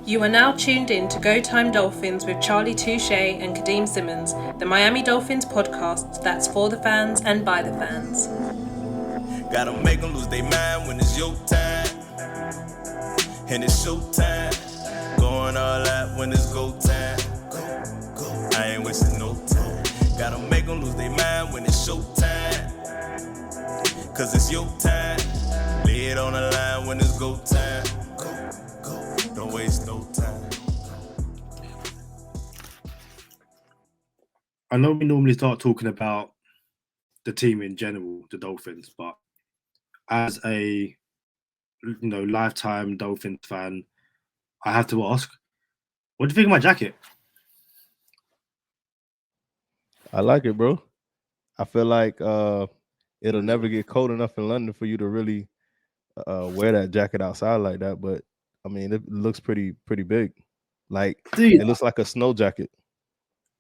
You are now tuned in to Go Time Dolphins with Charlie Touche and Kadeem Simmons, the Miami Dolphins podcast that's for the fans and by the fans. Gotta make them lose their mind when it's your time. And it's show time. Going all out when it's go time. Go. I ain't wasting no time. Gotta make them lose their mind when it's show time. Cause it's your time. Lay it on the line when it's go time. Go. Don't waste no time. I know we normally start talking about the team in general, the Dolphins, but as a lifetime Dolphins fan, I have to ask, what do you think of my jacket? I like it, bro. I feel like it'll never get cold enough in London for you to really wear that jacket outside like that. But I mean, it looks pretty big. Like, Dude, it looks like a snow jacket.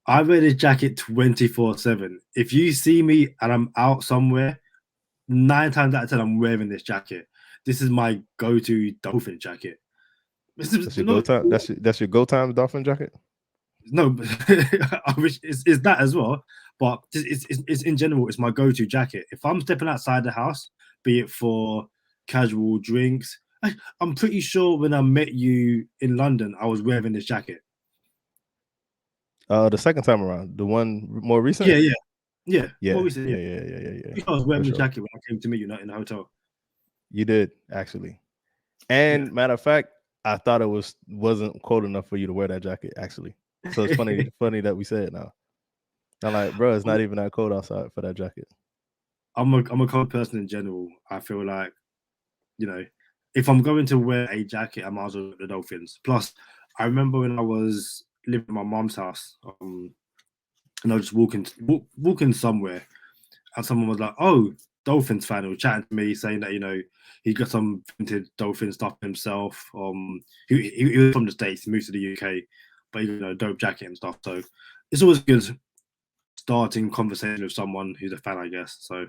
I wear this jacket 24/7. If you see me and I'm out somewhere, 9 times out of 10, I'm wearing this jacket. This is my go-to Dolphin jacket. That's your go time. That's your go time Dolphin jacket. No, I wish it's that as well. But it's in general, it's my go-to jacket. If I'm stepping outside the house, be it for casual drinks, I'm pretty sure when I met you in London, I was wearing this jacket. The second time around, the one more recent. Yeah. More recent, yeah. I was wearing the jacket when I came to meet you in the hotel. You did, actually. And matter of fact, I thought it wasn't cold enough for you to wear that jacket, actually. So it's funny that we say it now. I'm like, bro, it's not even that cold outside for that jacket. I'm a cold person in general. I feel like, if I'm going to wear a jacket, I might as well wear the Dolphins. Plus, I remember when I was living in my mom's house, and I was just walking somewhere, and someone was like, "Oh, Dolphins fan," who was chatting to me, saying that he got some vintage Dolphin stuff himself. He was from the States, he moved to the UK, but dope jacket and stuff. So it's always good starting conversation with someone who's a fan, I guess. So,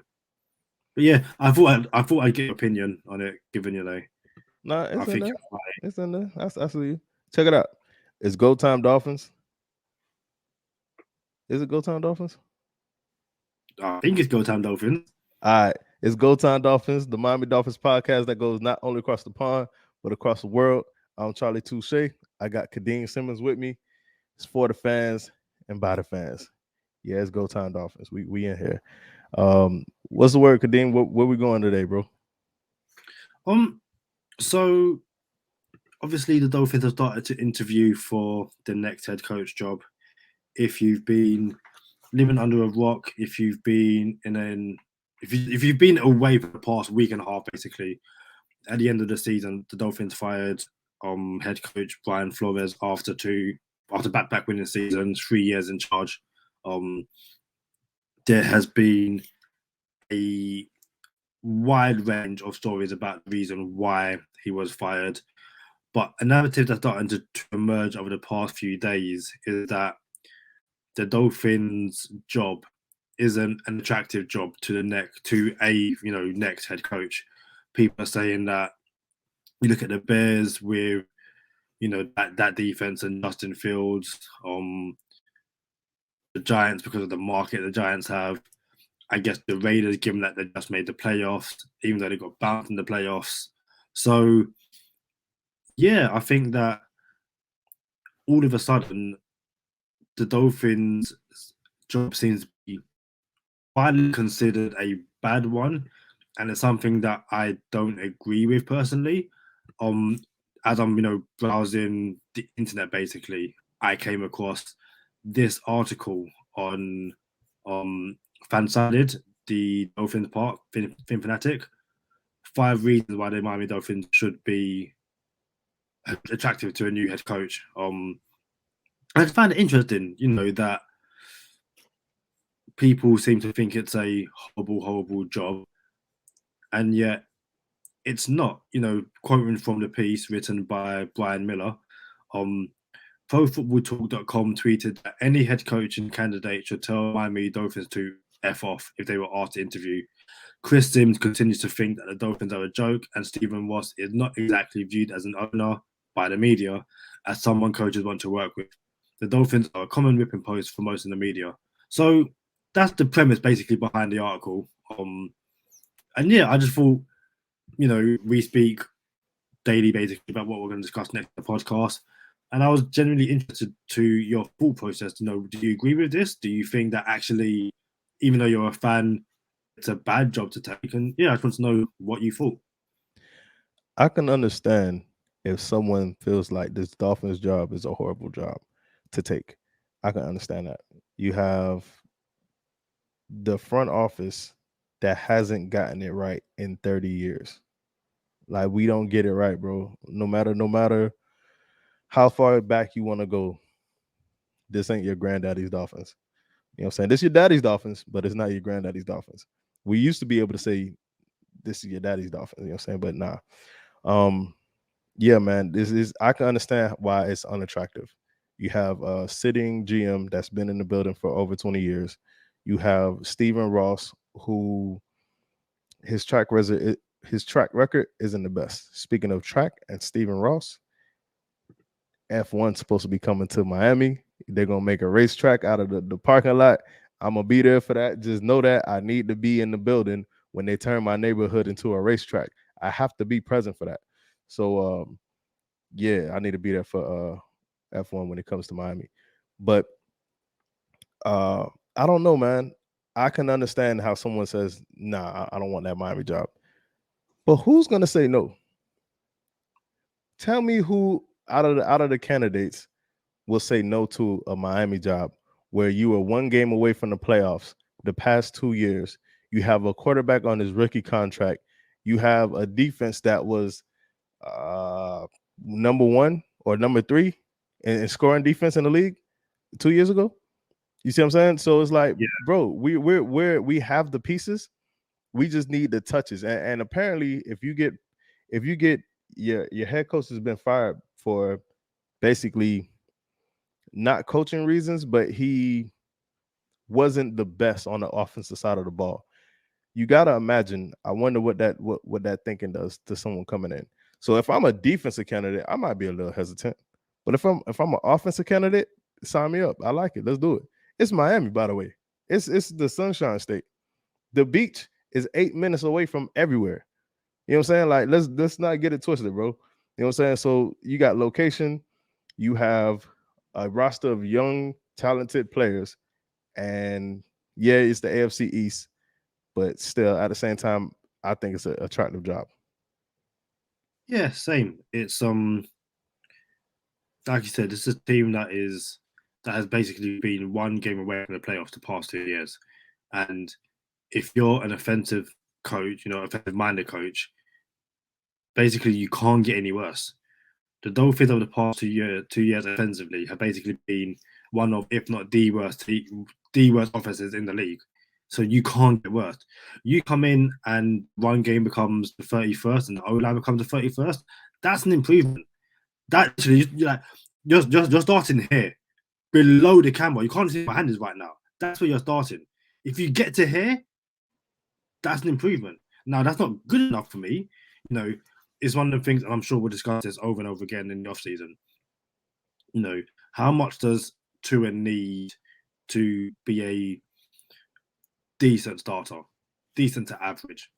but yeah, I thought I'd get your opinion on it, given No, it's in there. I see you. Check it out. It's Go Time Dolphins. Is it Go Time Dolphins? I think it's Go Time Dolphins. All right. It's Go Time Dolphins, the Miami Dolphins podcast that goes not only across the pond, but across the world. I'm Charlie Touche. I got Kadeem Simmons with me. It's for the fans and by the fans. Yeah, it's Go Time Dolphins. We in here. What's the word, Kadeem? Where we going today, bro? So obviously the Dolphins have started to interview for the next head coach job. If you've been living under a rock, if you've been if you've been away for the past week and a half, basically, at the end of the season, the Dolphins fired head coach Brian Flores after back-to-back winning seasons, 3 years in charge. There has been a wide range of stories about the reason why he was fired. But a narrative that's starting to emerge over the past few days is that the Dolphins' job isn't an attractive job to a next head coach. People are saying that you look at the Bears with that defense and Justin Fields, the Giants, because of the market the Giants have. I guess the Raiders, given that they just made the playoffs, even though they got bounced in the playoffs. So, yeah, I think that all of a sudden, the Dolphins' job seems to be widely considered a bad one, and it's something that I don't agree with personally. As I'm, browsing the internet, basically, I came across this article on Fansided, the Dolphins part, Fin Fanatic. 5 reasons why the Miami Dolphins should be attractive to a new head coach. I find it interesting, that people seem to think it's a horrible job, and yet it's not. Quoting from the piece written by Brian Miller, ProFootballTalk.com tweeted that any head coaching candidate should tell Miami Dolphins to F off if they were asked to interview. Chris Sims continues to think that the Dolphins are a joke, and Stephen Ross is not exactly viewed as an owner. by the media as someone coaches want to work with. The Dolphins are a common whipping post for most in the media. So that's the premise basically behind the article. And yeah, I just thought, we speak daily basically about what we're going to discuss next in the podcast. And I was genuinely interested to your thought process to know, do you agree with this? Do you think that actually, even though you're a fan, it's a bad job to take? And yeah, I just want to know what you thought. I can understand if someone feels like this Dolphins job is a horrible job to take. I can understand that. You have the front office that hasn't gotten it right in 30 years. Like, we don't get it right, bro. No matter how far back you want to go, this ain't your granddaddy's Dolphins. You know what I'm saying? This is your daddy's Dolphins, but it's not your granddaddy's Dolphins. We used to be able to say this is your daddy's Dolphins, you know what I'm saying? But nah. Yeah, man, I can understand why it's unattractive. You have a sitting GM that's been in the building for over 20 years. You have Stephen Ross, who his track record isn't the best. Speaking of track and Stephen Ross, F1's supposed to be coming to Miami. They're gonna make a racetrack out of the parking lot. I'm gonna be there for that. Just know that I need to be in the building when they turn my neighborhood into a racetrack. I have to be present for that. So yeah, I need to be there for F1 when it comes to Miami. But I don't know, man. I can understand how someone says, nah, I don't want that Miami job. But who's gonna say no? Tell me who out of the candidates will say no to a Miami job where you were one game away from the playoffs the past 2 years. You have a quarterback on his rookie contract. You have a defense that was number 1 or number 3 in scoring defense in the league 2 years ago. You see what I'm saying? So it's like, yeah, bro, we have the pieces. We just need the touches. And apparently, if you get your head coach has been fired for basically not coaching reasons, but he wasn't the best on the offensive side of the ball. You got to imagine, I wonder what that thinking does to someone coming in. So if I'm a defensive candidate, I might be a little hesitant. But if I'm an offensive candidate, sign me up. I like it. Let's do it. It's Miami, by the way. It's the Sunshine State. The beach is 8 minutes away from everywhere. You know what I'm saying? Like, let's not get it twisted, bro. You know what I'm saying? So you got location, you have a roster of young, talented players, and yeah, it's the AFC East, but still, at the same time, I think it's an attractive job. Yeah, same. It's like you said, this is a team that has basically been one game away from the playoffs the past 2 years. And if you're an offensive coach, offensive-minded coach, basically you can't get any worse. The Dolphins over the past 2 years offensively have basically been one of, if not the worst offenses in the league. So you can't get worse. You come in and one game becomes the 31st and the O-line becomes the 31st. That's an improvement. That actually, you're starting here below the camera. You can't see my hand is right now. That's where you're starting. If you get to here, that's an improvement. Now, that's not good enough for me. It's one of the things, and I'm sure we'll discuss this over and over again in the offseason. How much does Tua need to be a decent starter, decent to average?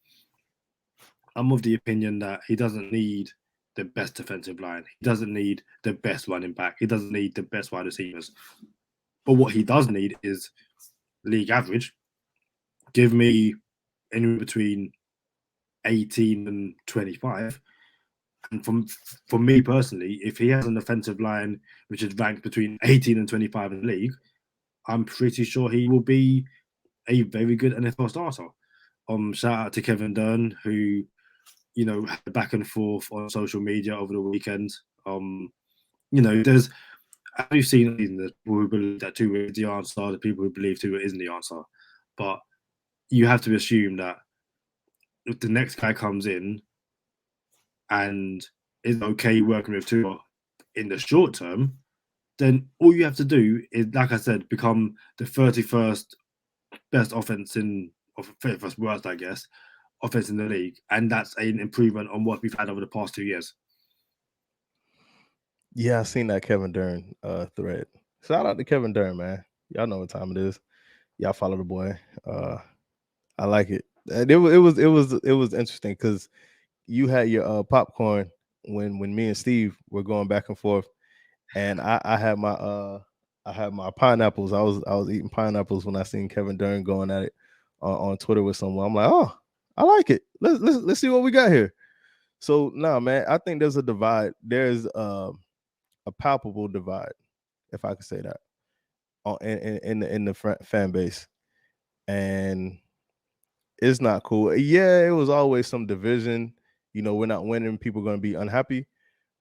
I'm of the opinion that he doesn't need the best defensive line. He doesn't need the best running back. He doesn't need the best wide receivers. But what he does need is league average. Give me anywhere between 18 and 25. And for me personally, if he has an offensive line which is ranked between 18 and 25 in the league, I'm pretty sure he will be a very good NFL starter. Shout out to Kevin Dern, who had back and forth on social media over the weekend. There's, as we've seen, the people who believe that Tua is the answer, the people who believe Tua isn't the answer. But you have to assume that if the next guy comes in and is okay working with Tua in the short term, then all you have to do is, like I said, become the 31st best offense 31st worst, I guess, offense in the league. And that's an improvement on what we've had over the past 2 years. Yeah, I seen that Kevin Durn thread. Shout out to Kevin Durn, man. Y'all know what time it is. Y'all follow the boy. I like it. And it was interesting because you had your popcorn when me and Steve were going back and forth, and I had my pineapples. I was eating pineapples when I seen Kevin Durn going at it on Twitter with someone. I'm like, oh, I like it. Let's see what we got here. So nah, man, I think there's a divide. There's a palpable divide, if I could say that, in the fan base, and it's not cool. Yeah, it was always some division. You know, we're not winning. People are going to be unhappy.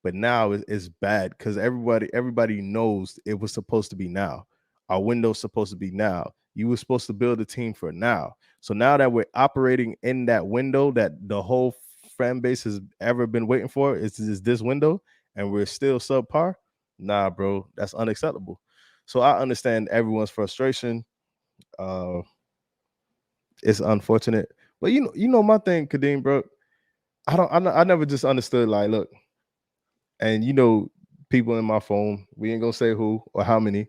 But now it's bad because everybody knows it was supposed to be now. Our window's supposed to be now. You were supposed to build a team for now. So now that we're operating in that window that the whole fan base has ever been waiting for, is this window, and we're still subpar. Nah, bro, that's unacceptable. So I understand everyone's frustration. Uh, it's unfortunate, but you know my thing, Kadeem, bro. I never just understood, like, look, and people in my phone, we ain't gonna say who or how many,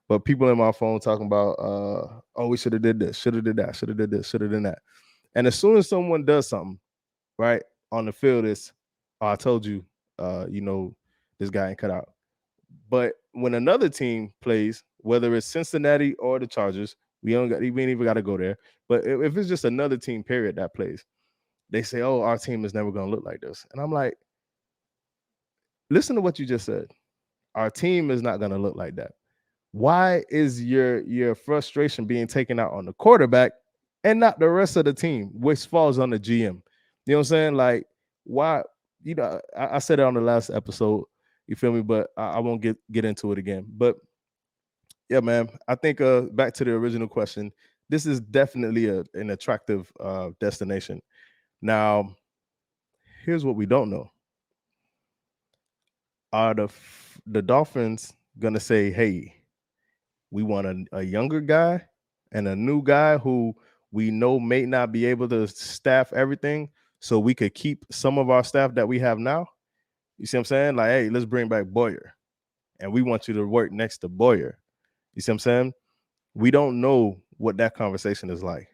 but people in my phone talking about oh, we should have did this, should have did that, should have did this, should have done that. And as soon as someone does something right on the field, it's, oh, I told you, this guy ain't cut out. But when another team plays, whether it's Cincinnati or the Chargers, we ain't even got to go there. But if it's just another team, period, that plays, they say, oh, our team is never gonna look like this. And I'm like, listen to what you just said. Our team is not going to look like that. Why is your frustration being taken out on the quarterback and not the rest of the team, which falls on the GM? You know what I'm saying? Like, why? I said it on the last episode. You feel me? But I won't get into it again. But yeah, man, I think back to the original question. This is definitely an attractive destination. Now, here's what we don't know: are the Dolphins gonna say, hey, we want a younger guy and a new guy who we know may not be able to staff everything, so we could keep some of our staff that we have now? You see what I'm saying? Like, hey, let's bring back Boyer, and we want you to work next to Boyer. You see what I'm saying? We don't know what that conversation is like.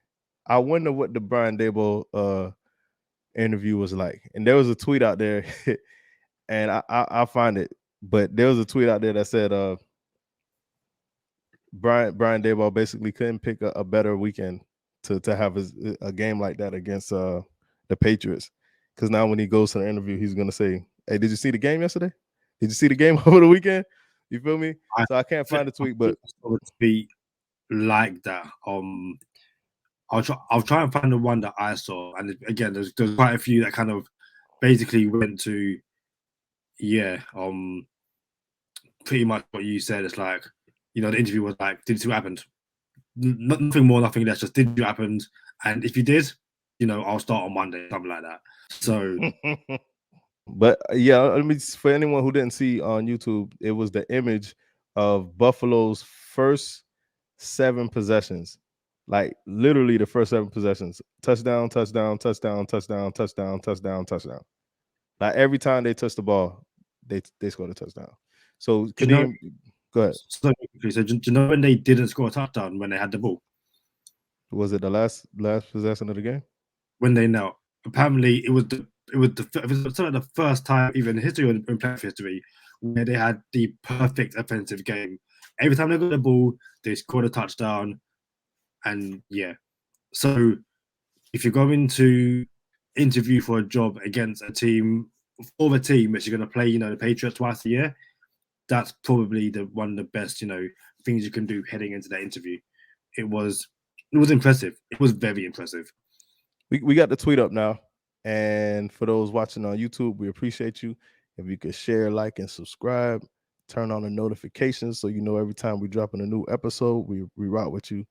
I wonder what the Brian Dable interview was like. And there was a tweet out there, and I'll find it, but there was a tweet out there that said Brian Daboll basically couldn't pick a better weekend to have a game like that against the Patriots. Because now when he goes to the interview, he's gonna say, hey, did you see the game yesterday? Did you see the game over the weekend? You feel me? So I can't find the tweet, but tweet like that. I'll try and find the one that I saw. And again, there's quite a few that kind of basically went to, pretty much what you said. It's like, the interview was like, did you see what happened? Nothing more, nothing less. Just did you happened? And if you did, I'll start on Monday, something like that. So, but yeah, let me, for anyone who didn't see on YouTube, it was the image of Buffalo's first 7 possessions, like literally the first 7 possessions: touchdown, touchdown, touchdown, touchdown, touchdown, touchdown, touchdown. Like every time they touch the ball, they scored a touchdown. So Kadeem, go ahead. So do you know when they didn't score a touchdown when they had the ball? Was it the last possession of the game? When they knelt. Apparently, it was the first time, even in history or in playoff history, where they had the perfect offensive game. Every time they got the ball, they scored a touchdown, and yeah. So if you're going to interview for a job against a team, for the team which you're going to play, the Patriots twice a year, that's probably one of the best, things you can do heading into that interview. It was impressive. It was very impressive. We got the tweet up now, and for those watching on YouTube, we appreciate you. If you could share, like, and subscribe, turn on the notifications so you know every time we drop in a new episode, we rock with you.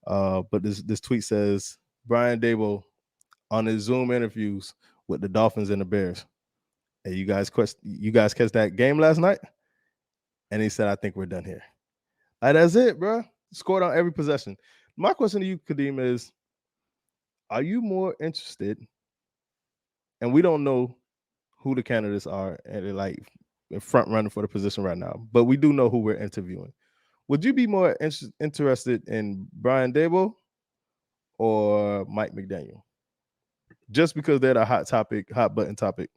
But this tweet says Brian Dable on his Zoom interviews with the Dolphins and the Bears. Hey, you guys catch that game last night? And he said, I think we're done here. Like, that's it, bro. Scored on every possession. My question to you, Kadeem, is, are you more interested? And we don't know who the candidates are, and like, front runner for the position right now, but we do know who we're interviewing. Would you be more interested in Brian Dable or Mike McDaniel? Just because they're the hot button topic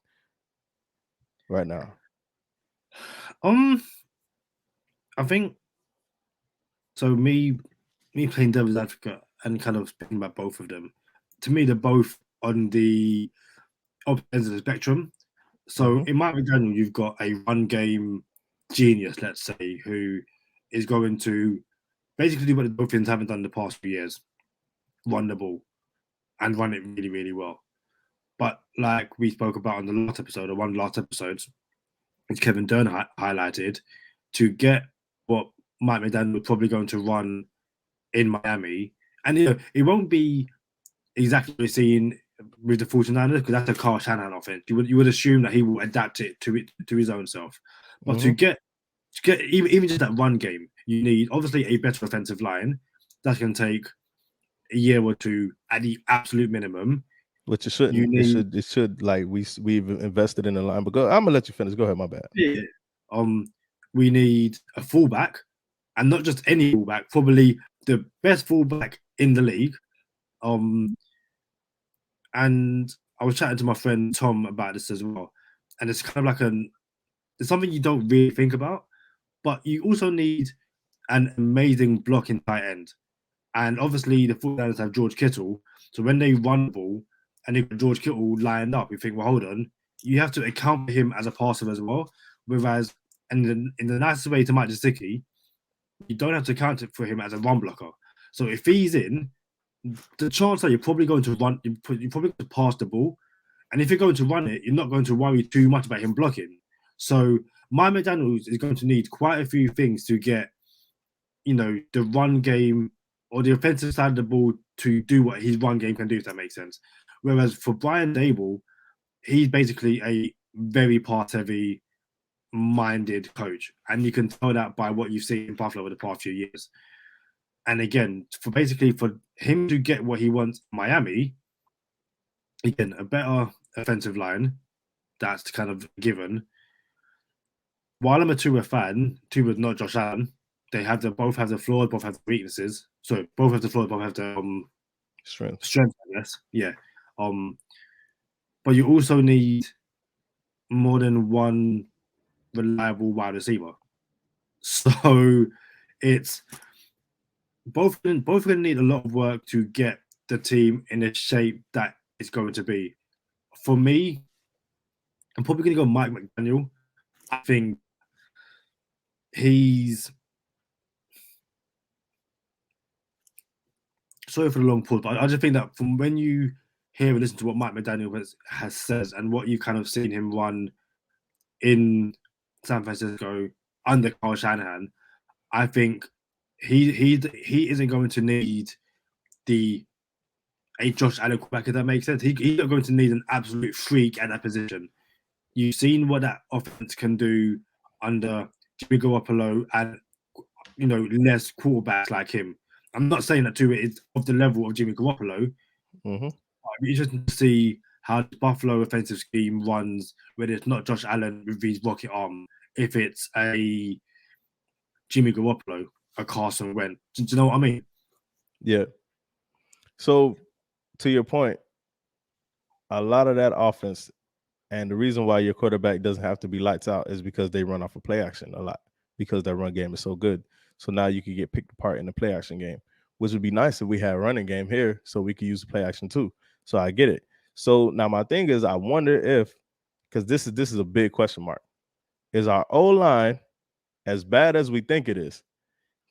right now. I think so. Me playing devil's advocate and kind of speaking about both of them. To me, they're both on the opposite ends of the spectrum. So in Mike McDaniel, you've got a run game genius, let's say, who is going to basically do what the Dolphins haven't done the past few years: run the ball and run it really, really well. But like we spoke about on the last episode, or one of the last episodes, which Kevin Dern highlighted, to get what Mike McDaniel was probably going to run in Miami, and it won't be exactly what we're seeing with the 49ers because that's a Kyle Shanahan offense. You would assume that he will adapt it to his own self. But to get even just that run game, you need obviously a better offensive line. That can take a year or two at the absolute minimum. Which it shouldn't. It should like we've invested in the line. But I'm gonna let you finish. Go ahead, my bad. Yeah. We need a fullback, and not just any fullback. Probably the best fullback in the league. And I was chatting to my friend Tom about this as well, and it's kind of like it's something you don't really think about, but you also need an amazing blocking tight end. And obviously, the 49ers have George Kittle, so when they run the ball and they've got George Kittle lined up, you think, well, hold on, you have to account for him as a passer as well. Whereas, in the nicest way to Mike Gesicki, you don't have to account for him as a run blocker. So if he's in, the chance that you're probably going to run, you're probably going to pass the ball, and if you're going to run it, you're not going to worry too much about him blocking. So Mike McDaniel is going to need quite a few things to get, the run game or the offensive side of the ball to do what his run game can do, if that makes sense. Whereas for Brian Dable, he's basically a very pass-heavy minded coach, and you can tell that by what you've seen in Buffalo over the past few years. And again, for him to get what he wants in Miami, again, a better offensive line, that's kind of given. While I'm a Tua fan, Tua's not Josh Allen. They both have the flaws, both have the weaknesses. So both have the flaws, both have the strength, I guess. Yeah. But you also need more than one reliable wide receiver. So it's both going to need a lot of work to get the team in the shape that it's going to be. For me, I'm probably going to go Mike McDaniel. I think he's... Sorry for the long pause, but I just think that from when you hear and listen to what Mike McDaniel has said and what you've kind of seen him run in San Francisco under Kyle Shanahan, I think he isn't going to need a Josh Allen quarterback, if that makes sense. He's not going to need an absolute freak at that position. You've seen what that offense can do under Jimmy Garoppolo and less quarterbacks like him. I'm not saying that Tua is of the level of Jimmy Garoppolo. It's interesting to see how the Buffalo offensive scheme runs when it's not Josh Allen with his rocket arm. If it's a Jimmy Garoppolo, a Carson Wentz, do you know what I mean? Yeah. So, to your point, a lot of that offense, and the reason why your quarterback doesn't have to be lights out is because they run off of play action a lot because their run game is so good. So now you can get picked apart in the play action game, which would be nice if we had a running game here so we could use the play action too. So I get it. So now my thing is, I wonder if, because this is a big question mark, is our O-line as bad as we think it is?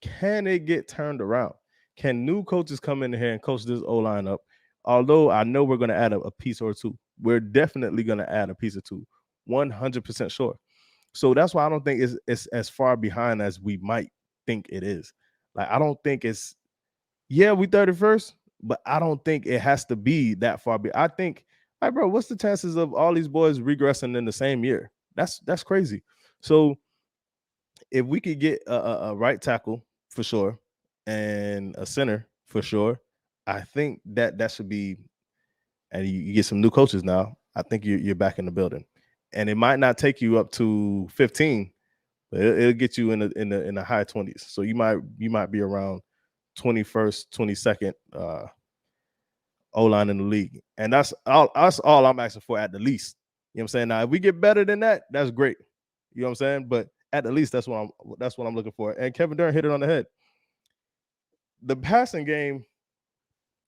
Can it get turned around? Can new coaches come in here and coach this O-line up? Although I know we're going to add a piece or two. We're definitely going to add a piece or two. 100% sure. So that's why I don't think it's as far behind as we might think it is. Like, I don't think it's, we 31st, but I don't think it has to be that far. I think, like, bro, what's the chances of all these boys regressing in the same year? That's crazy. So if we could get a right tackle for sure and a center for sure, I think that should be, and you get some new coaches now, I think you're back in the building. and it might not take you up to 15, but it'll get you in the high 20s. So you might be around 21st, 22nd O-line in the league, and that's all I'm asking for at the least. You know what I'm saying? Now, if we get better than that, that's great. You know what I'm saying? But at the least, that's what I'm looking for. And Kevin Durant hit it on the head. The passing game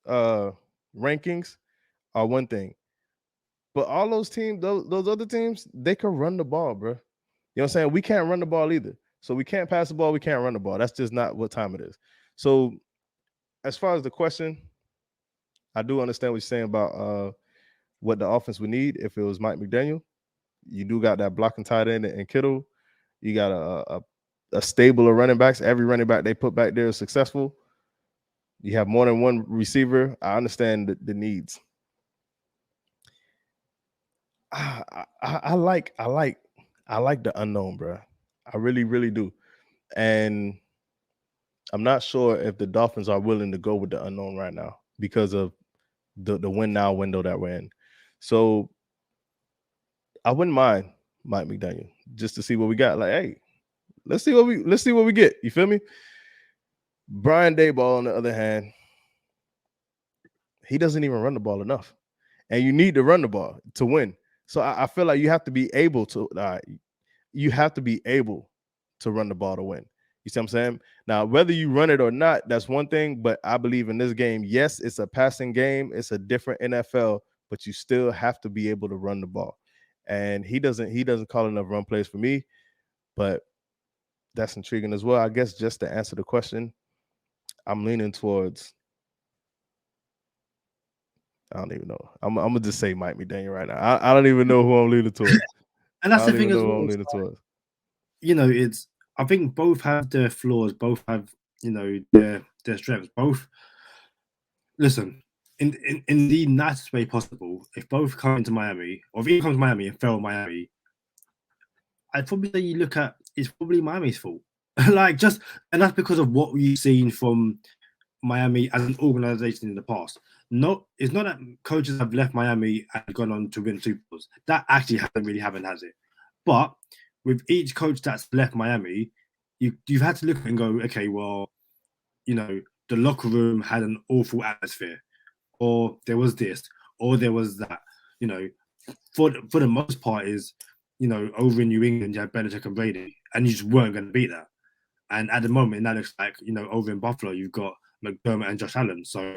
rankings are one thing, but all those teams, those other teams, they can run the ball, bro. You know what I'm saying? We can't run the ball either. So we can't pass the ball. We can't run the ball. That's just not what time it is. So as far as the question, I do understand what you're saying about what the offense would need if it was Mike McDaniel. You do got that blocking tight end and Kittle. You got a stable of running backs. Every running back they put back there is successful. You have more than one receiver. I understand the needs. I like the unknown, bro. I really, really do. And I'm not sure if the Dolphins are willing to go with the unknown right now because of the win now window that we're in. So I wouldn't mind Mike McDaniel just to see what we got. Like, hey, let's see what we get. You feel me? Brian Daboll, on the other hand, he doesn't even run the ball enough, and you need to run the ball to win. So I feel like you have to be able to run the ball to win. You see what I'm saying? Now, whether you run it or not, that's one thing. But I believe in this game, yes, it's a passing game. It's a different NFL, but you still have to be able to run the ball. And he doesn't call enough run plays for me, but that's intriguing as well. I guess just to answer the question, I'm leaning towards, I don't even know. I'm gonna just say Mike McDaniel right now. I don't even know who I'm leaning towards. And that's the thing as well. I'm leaning towards. You know, I think both have their flaws, both have, you know, their strengths. Both, listen, in the nicest way possible, if both come into Miami, or if he comes to Miami and fail Miami, I'd probably say you look at, it's probably Miami's fault. And that's because of what we've seen from Miami as an organization in the past. It's not that coaches have left Miami and gone on to win Super Bowls. That actually hasn't really happened, has it? But with each coach that's left Miami, you've had to look at it and go, okay, well, you know, the locker room had an awful atmosphere, or there was this, or there was that. You know, for the most part, is, you know, over in New England you had Belichick and Brady, and you just weren't going to beat that. And at the moment, that looks like, you know, over in Buffalo you've got McDermott and Josh Allen, so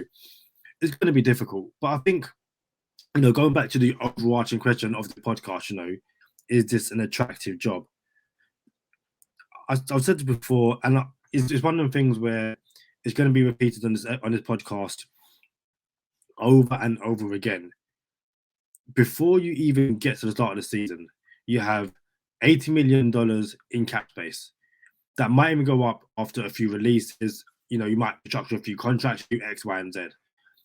it's going to be difficult. But I think, you know, going back to the overarching question of the podcast, you know, is this an attractive job? I've said it before, and it's one of the things where it's going to be repeated on this podcast over and over again. Before you even get to the start of the season, you have $80 million in cap space. That might even go up after a few releases. You know, you might structure a few contracts, do X, Y, and Z.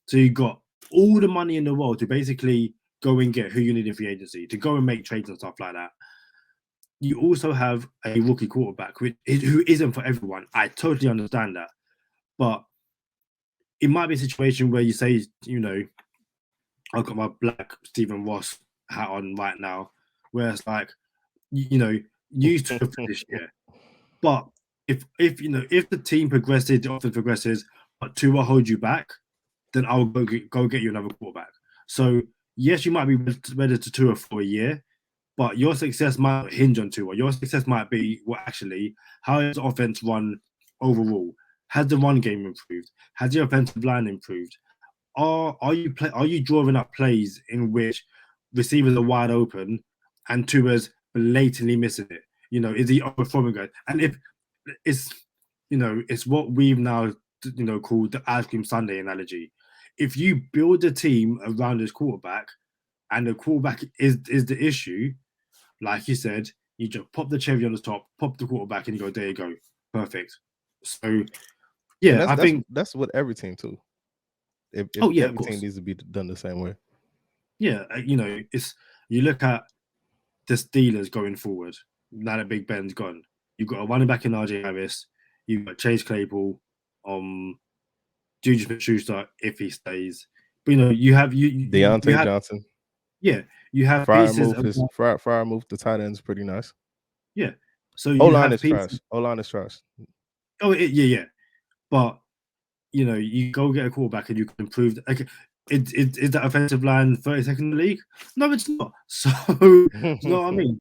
So you've got all the money in the world to basically go and get who you need in free agency, to go and make trades and stuff like that. You also have a rookie quarterback who isn't for everyone. I totally understand that. But it might be a situation where you say, you know, I've got my black Stephen Ross hat on right now, where it's like, you know, used to for this year. But if the team progresses, the offense progresses, but Tua holds you back, then I'll go get you another quarterback. So yes, you might be ready to Tua for a year, but your success might hinge on Tua. Your success might be, well, actually, how is the offense run overall? Has the run game improved? Has the offensive line improved? Are you drawing up plays in which receivers are wide open and Tua's blatantly missing it? You know, is he overthrowing guys? And if it's, you know, it's what we've now, you know, called the ice cream sundae analogy. If you build a team around this quarterback, and the quarterback is the issue, like you said, you just pop the cherry on the top, pop the quarterback, and you go, there you go, perfect. So, yeah, I think that's what every team too. If every team needs to be done the same way. Yeah, you know, you look at the Steelers going forward. Now that Big Ben's gone, you've got a running back in RJ Harris, you've got Chase Claypool, Juju Smith-Schuster if he stays. But you know, you have Deontay Johnson. Yeah, you have Fryer pieces. move. The tight end's pretty nice. Yeah, so you O-line have is pieces. trash. O-line is trash. Oh, yeah. But you go get a quarterback and you can improve. Is that offensive line 32nd in the league? No, it's not. So you know what I mean?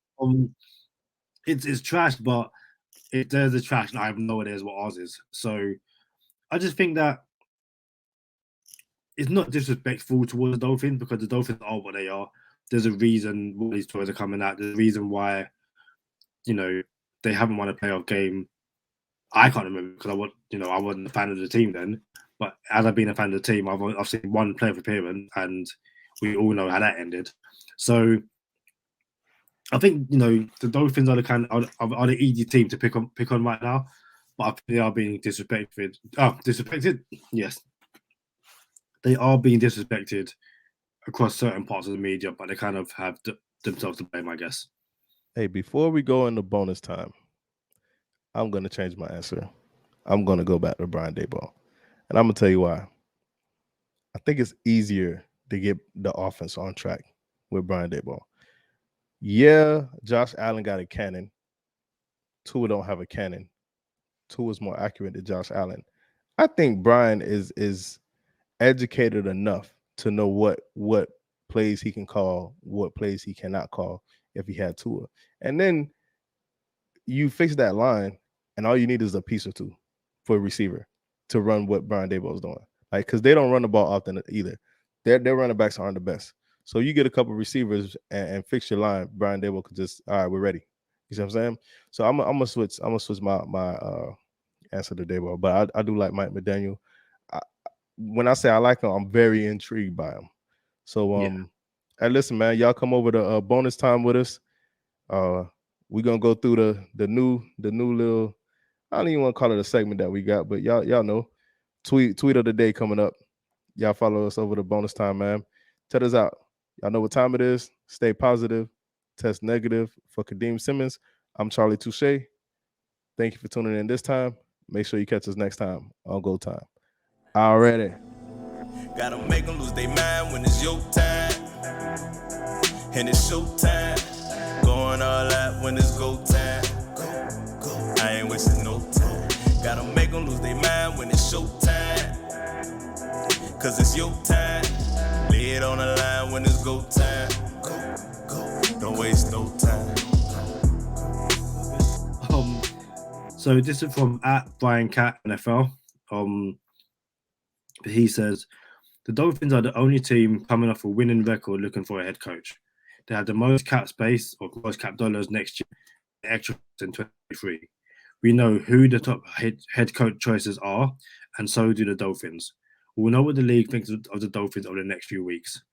It's trash, but if there's a trash, I have no idea what ours is. So I just think that it's not disrespectful towards the Dolphins because the Dolphins are what they are. There's a reason why these toys are coming out. There's a reason why, they haven't won a playoff game. I can't remember because I wasn't a fan of the team then. But as I've been a fan of the team, I've seen one playoff appearance, and we all know how that ended. So I think the Dolphins are the easy team to pick on right now, but I think they are being disrespected. Oh, disrespected? Yes, they are being disrespected across certain parts of the media, but they kind of have themselves to blame, I guess. Hey, before we go into bonus time, I'm going to change my answer. I'm going to go back to Brian Daboll. And I'm going to tell you why. I think it's easier to get the offense on track with Brian Daboll. Yeah, Josh Allen got a cannon. Tua don't have a cannon. Tua is more accurate than Josh Allen. I think Brian is educated enough to know what plays he can call, what plays he cannot call if he had Tua. And then you fix that line, and all you need is a piece or two for a receiver to run what Brian Daboll is doing. Like, because they don't run the ball often either. Their running backs aren't the best. So you get a couple receivers and fix your line. Brian Daboll could just, all right, we're ready. You see what I'm saying? So I'm gonna switch. I'm gonna switch my answer to Daboll, but I do like Mike McDaniel. When I say I like him, I'm very intrigued by him. So hey, listen, man, y'all come over to bonus time with us. We're gonna go through the new little, I don't even want to call it a segment that we got, but y'all know, tweet of the day coming up. Y'all follow us over to bonus time, man. Check us out. Y'all know what time it is. Stay positive. Test negative. For Kadeem Simmons, I'm Charlie Touche. Thank you for tuning in this time. Make sure you catch us next time on Go Time. Already. Gotta make them lose their mind when it's your time. And it's show time. Going all out when it's go time. I ain't wasting no time. Gotta make them lose their mind when it's show time. Cause it's your time. Lay it on the line when it's go time. Don't waste no time. So this is from @BrianCat NFL. He says the Dolphins are the only team coming off a winning record looking for a head coach. They have the most cap space or most cap dollars next year, extra in 2023. We know who the top head coach choices are, and so do the Dolphins. We'll know what the league thinks of the Dolphins over the next few weeks.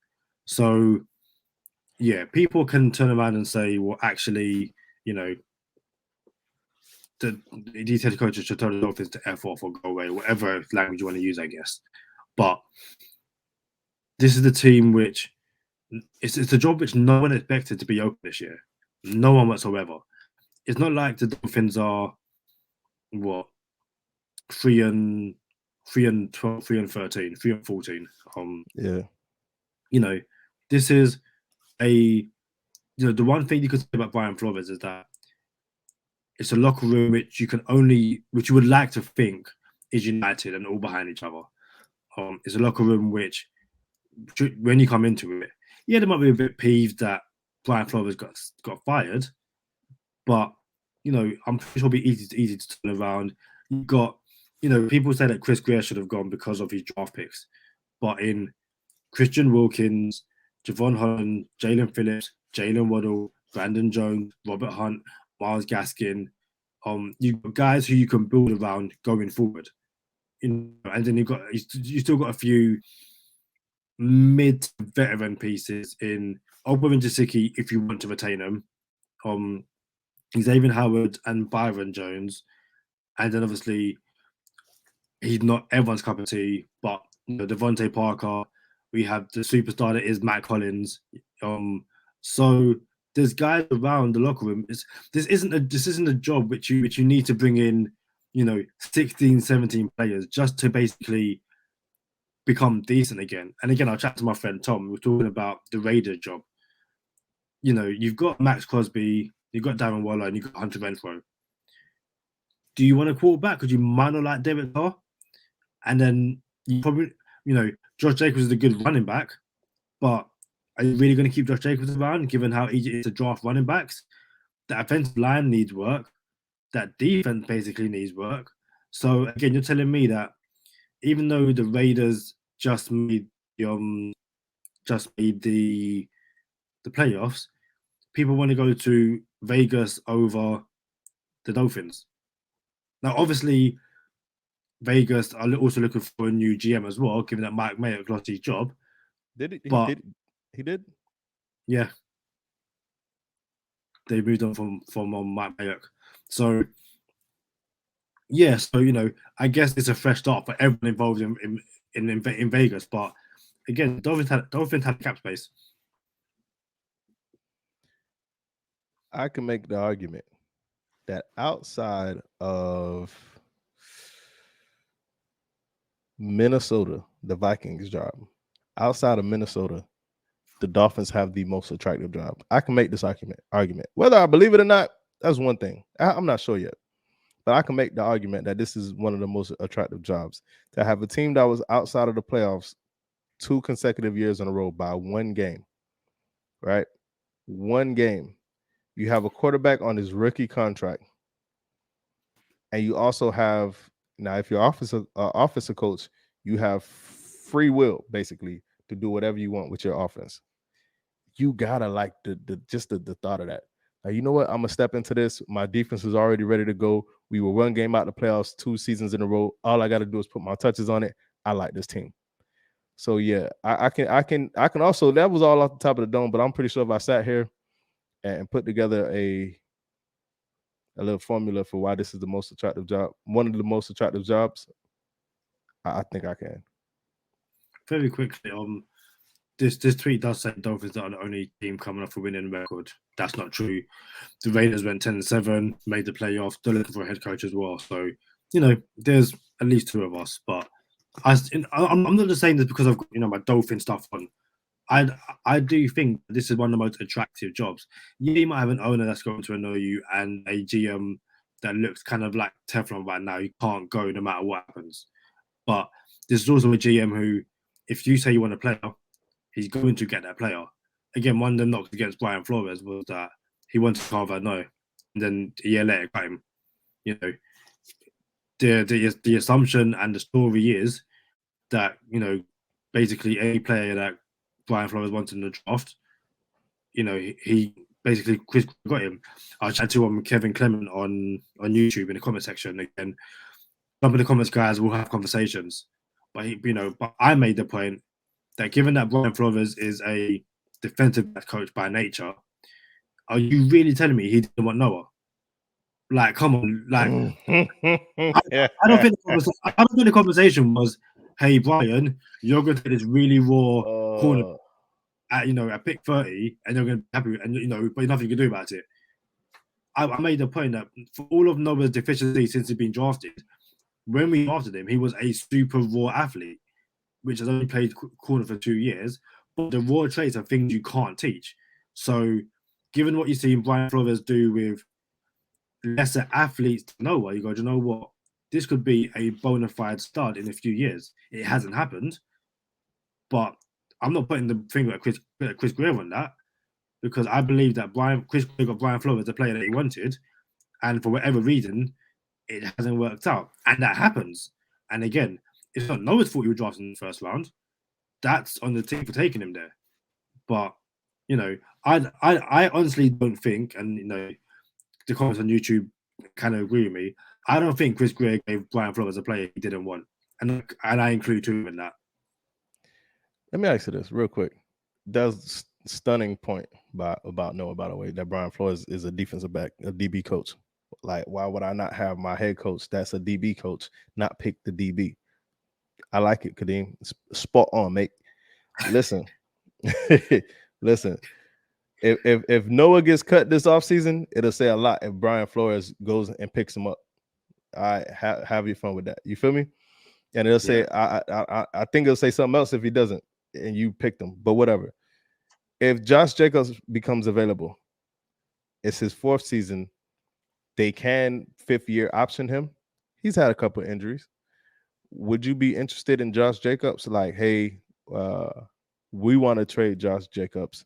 So, yeah, people can turn around and say, well, actually, these head coaches should tell the Dolphins to F off or go away, whatever language you want to use, I guess. But this is the team which it's a job which no one expected to be open this year. No one whatsoever. It's not like the Dolphins are 3-12, 3-13, 3-14. Yeah. This is the one thing you could say about Brian Flores is that it's a locker room which you would like to think is united and all behind each other. It's a locker room which, when you come into it, yeah, they might be a bit peeved that Brian Flores got fired, but I'm pretty sure it'll be easy to turn around. You've got, people say that Chris Greer should have gone because of his draft picks, but in Christian Wilkins, Javon Holland, Jalen Phillips, Jalen Waddle, Brandon Jones, Robert Hunt, Myles Gaskin, you've got guys who you can build around going forward. And then you still got a few mid-veteran pieces in Ogba and Jasicki if you want to retain them. Xavier Howard and Byron Jones, and then obviously he's not everyone's cup of tea, but Devontae Parker. We have the superstar that is Matt Collins. So there's guys around the locker room. This isn't a job which you need to bring in 16, 17 players just to basically become decent again. And again, I'll chat to my friend Tom. We're talking about the Raiders job. you've got Max Crosby, you've got Darren Waller, and you've got Hunter Renfro. Do you want a quarterback? Because you might not like David Carr, and then you probably, Josh Jacobs is a good running back, but are you really going to keep Josh Jacobs around, given how easy it is to draft running backs? The offensive line needs work. That defense basically needs work. So again, you're telling me that even though the Raiders just made the playoffs, people want to go to Vegas over the Dolphins. Now, obviously, Vegas are also looking for a new GM as well, given that Mike Mayock lost his job. Did he? But He did. Yeah, they moved on from Mike Mayock. So yeah, so I guess it's a fresh start for everyone involved in Vegas. But again, Dolphins had cap space. I can make the argument that outside of Minnesota, the Vikings job, outside of Minnesota, the Dolphins have the most attractive job. I can make this argument. Whether I believe it or not, that's one thing. I'm not sure yet. But I can make the argument that this is one of the most attractive jobs. To have a team that was outside of the playoffs 2 consecutive years in a row by one game, right? One game. You have a quarterback on his rookie contract. And you also have, now if you're officer coach, you have free will basically to do whatever you want with your offense. You gotta like the thought of that. Now, you know what? I'm gonna step into this. My defense is already ready to go. We were one game out the playoffs 2 seasons in a row. All I got to do is put my touches on it. I like this team. So yeah, I can also, that was all off the top of the dome, but I'm pretty sure if I sat here and put together a little formula for why this is the most attractive job, one of the most attractive jobs, I think I can. Very quickly, this tweet does say Dolphins are the only team coming off a winning record. That's not true. The Raiders went 10-7, made the playoffs. They're looking for a head coach as well. So, there's at least 2 of us. But I'm not just saying this because I've got, my Dolphin stuff on. I do think this is one of the most attractive jobs. You might have an owner that's going to annoy you and a GM that looks kind of like Teflon right now. You can't go no matter what happens. But there's also a GM who, if you say you want a player, he's going to get that player. Again, one of the knocks against Brian Flores was that he wanted Carver no, and then a year later got him. The assumption and the story is that basically any player that Brian Flores wanted in the draft, he basically Chris got him. I chatted to Kevin Clement on YouTube in the comment section again. Some of the comments guys will have conversations, but but I made the point that given that Brian Flores is a defensive coach by nature, are you really telling me he didn't want Noah? Like, come on, like I don't think the conversation was, "Hey Brian, you're going to take this really raw corner at pick 30, and you're going to be happy, and but nothing you can do about it." I made the point that for all of Noah's deficiencies since he's been drafted, when we drafted him, he was a super raw athlete, which has only played corner for 2 years. But the raw traits are things you can't teach. So, given what you see Brian Flores do with lesser athletes to Noah, you go, do you know what? This could be a bona fide stud in a few years. It hasn't happened, but I'm not putting the finger at Chris Greer on that, because I believe that Chris Greer got Brian Flores the player that he wanted, and for whatever reason, it hasn't worked out, and that happens. And again, it's not Noah's fault he was drafted in the first round. That's on the team for taking him there. But I honestly don't think, and the comments on YouTube kind of agree with me. I don't think Chris Greer gave Brian Flores a player he didn't want, and I include him in that. Let me ask you this real quick. That's a stunning point about Noah, by the way, that Brian Flores is a defensive back, a DB coach. Like, why would I not have my head coach that's a DB coach not pick the DB? I like it, Kadeem. Spot on, mate. Listen, listen. If Noah gets cut this offseason, it'll say a lot if Brian Flores goes and picks him up. All right, have your fun with that. You feel me? And it'll say, I think it'll say something else if he doesn't, and you picked him. But whatever. if Josh Jacobs becomes available, it's his 4th season. They can 5th-year option him. He's had a couple of injuries. Would you be interested in Josh Jacobs? Like, hey, we want to trade Josh Jacobs.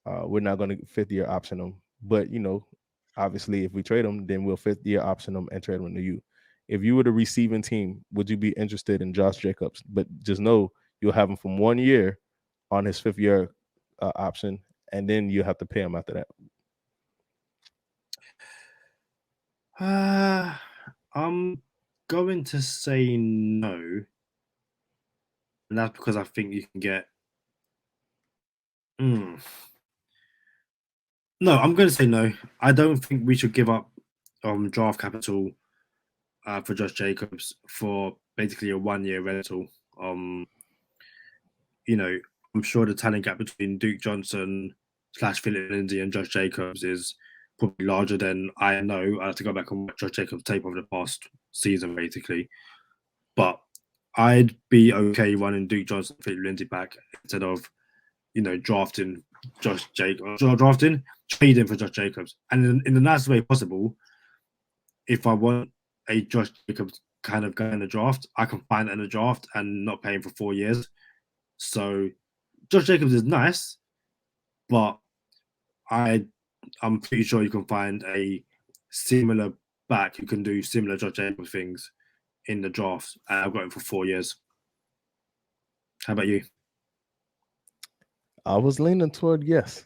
We're not going to 5th-year option him, but obviously, if we trade him, then we'll 5th-year option him and trade him to you. If you were the receiving team, would you be interested in Josh Jacobs? But just know you'll have him from 1 year on his 5th-year option, and then you have to pay him after that. I'm going to say no, and that's because I think you can get. No, I'm going to say no. I don't think we should give up draft capital for Josh Jacobs for basically a 1-year rental. I'm sure the talent gap between Duke Johnson / Philip Lindsay and Josh Jacobs is probably larger than I know. I have to go back and watch Josh Jacobs' tape over the past season, basically. But I'd be okay running Duke Johnson and Philip Lindsay back instead of, drafting Josh Jacobs, trading for Josh Jacobs. And in the nicest way possible, if I want a Josh Jacobs kind of guy in the draft, I can find it in the draft and not pay him for 4 years. So Josh Jacobs is nice, but I'm pretty sure you can find a similar back who can do similar Josh Jacobs things in the draft. And I've got him for 4 years. How about you? I was leaning toward yes,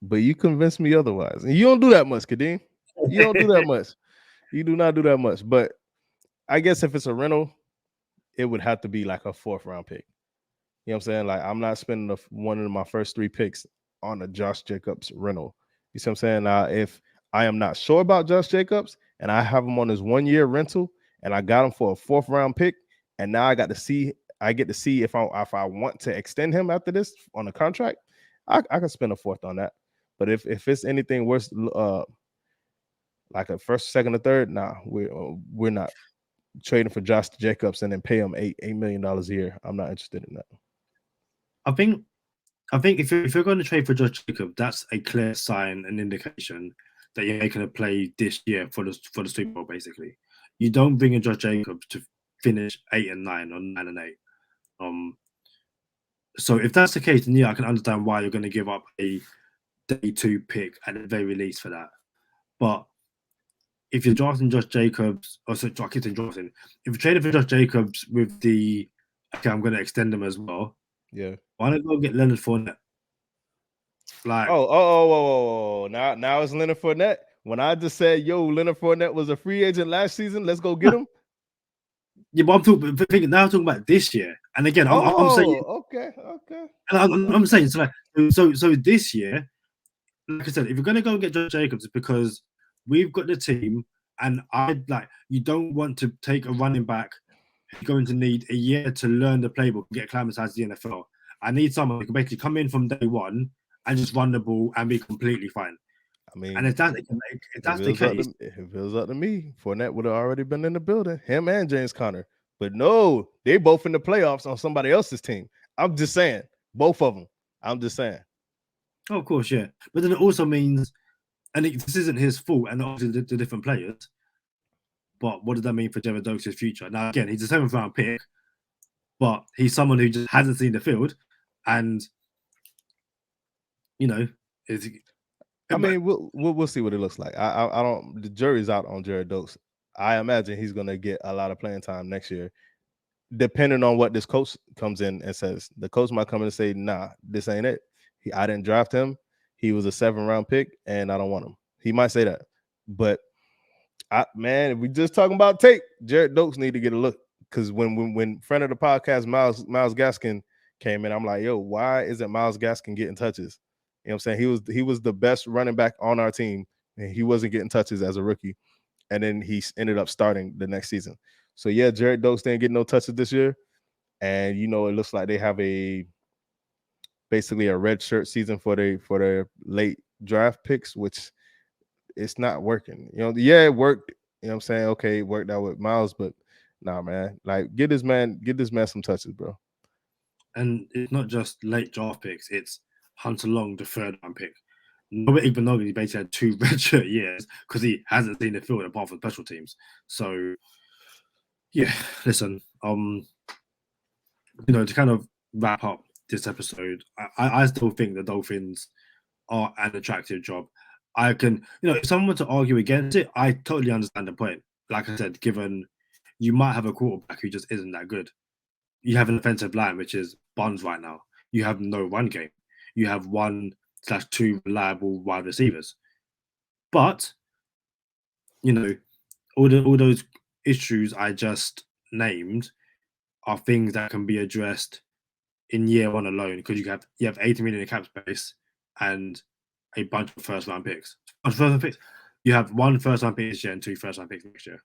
but you convinced me otherwise. And you don't do that much, Kadeem. You don't do that much. You do not do that much. But I guess if it's a rental, it would have to be like a 4th-round pick. You know what I'm saying? Like, I'm not spending one of my first 3 picks on a Josh Jacobs rental. You see what I'm saying? Now, if I am not sure about Josh Jacobs and I have him on his 1-year rental and I got him for a 4th-round pick, and now I get to see if I want to extend him after this on a contract, I can spend a 4th on that. But if it's anything worse, like a 1st, 2nd, or 3rd, nah, we're not trading for Josh Jacobs and then pay him $8 million a year. I'm not interested in that. I think if you're going to trade for Josh Jacobs, that's a clear sign, an indication that you're making a play this year for the Super Bowl. Basically, you don't bring in Josh Jacobs to finish 8-9 or 9-8. So if that's the case, then yeah, I can understand why you're going to give up a day 2 pick at the very least for that. But if you're drafting Josh Jacobs, I keep saying drafting. If you're trading for Josh Jacobs with the okay, I'm going to extend him as well. Yeah. Why don't go get Leonard Fournette? Like, now it's Leonard Fournette. When I just said, Leonard Fournette was a free agent last season, let's go get him. Yeah, but I'm talking about this year. And again, I'm saying okay. And I'm saying so this year, like I said, if you're gonna go and get Josh Jacobs, it's because we've got the team, and you don't want to take a running back who's going to need a year to learn the playbook and get acclimatized to the NFL. I need someone who can basically come in from day one and just run the ball and be completely fine. I mean, and if that's the case, if it was up to me, Fournette would have already been in the building, him and James Conner. But no, they both in the playoffs on somebody else's team. I'm just saying, both of them. I'm just saying. Oh, of course, yeah. But then it also means, and this isn't his fault, and obviously the different players. But what does that mean for Jared Doakes' future? Now, again, he's a 7th-round pick, but he's someone who just hasn't seen the field, and I mean, we'll see what it looks like. I don't. The jury's out on Jared Doakes. I imagine he's going to get a lot of playing time next year, depending on what this coach comes in and says. The coach might come in and say, "Nah, this ain't it. I didn't draft him. He was a 7th-round pick, and I don't want him." He might say that, but if we just talking about tape, Jared Doakes need to get a look, because when friend of the podcast Myles Gaskin came in, I'm like, why isn't Myles Gaskin getting touches? You know what I'm saying? He was the best running back on our team, and he wasn't getting touches as a rookie. And then he ended up starting the next season. So yeah, Jared Doakes didn't get no touches this year. And it looks like they have basically a red shirt season for their late draft picks, which it's not working. It worked. You know what I'm saying? Okay, it worked out with Myles, but nah, man. Like, get this man some touches, bro. And it's not just late draft picks, it's Hunter Long, the third round pick. Noah Igbenogany basically had 2 redshirt years because he hasn't seen the field apart from special teams. So, yeah, listen, to kind of wrap up this episode, I still think the Dolphins are an attractive job. I can, if someone were to argue against it, I totally understand the point. Like I said, given you might have a quarterback who just isn't that good. You have an offensive line, which is buns right now. You have no run game. You have 1/2 reliable wide receivers. But, all those issues I just named are things that can be addressed in year one alone because you have 80 million in cap space and a bunch of first round picks. You have 1 first round pick this year and 2 first round picks next year.